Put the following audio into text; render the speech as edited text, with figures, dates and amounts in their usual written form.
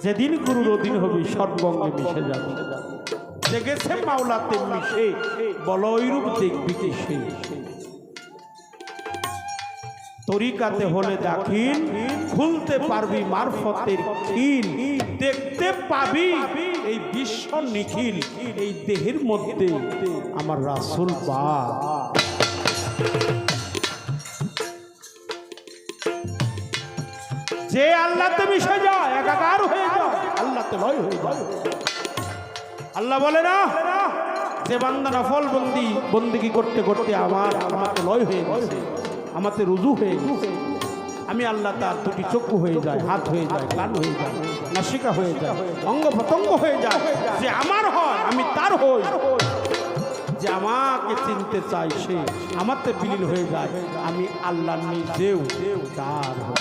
যেদিন গুরুর অধীন হবি সর্বঙ্গে মিশে যাবে। জেগেছে মাওলাতে মিশে বল ওইরূপ দেখবি কি সে। তরিকাতে হলে দাখিল খুলতে পারবি মারফতের খিল, দেখতে পাবি এই বিশ্ব নিখিল, এই দেহের মধ্যে আমার রাসূল বা। যে আল্লাহতে মিশে যায়, একাকার হয়ে যায়, আল্লাহতে লয় হয়ে যায়। আল্লাহ বলে না যে বান্দা নফল বন্দেগী করতে করতে আমাকে লয় হয়ে গেছে, আমাতে রুজু হয়ে গেছে, আমি আল্লাহ তার দুটি চক্ষু হয়ে যায়, হাত হয়ে যায়, কান হয়ে যায়, নাসিকা হয়ে যায়, অঙ্গ প্রত্যঙ্গ হয়ে যায়। যে আমার হয় আমি তার হই, যে আমাকে চিনতে চাই সে আমাতে বিলীন হয়ে যায়, আমি আল্লাহ নিজেও তার হই।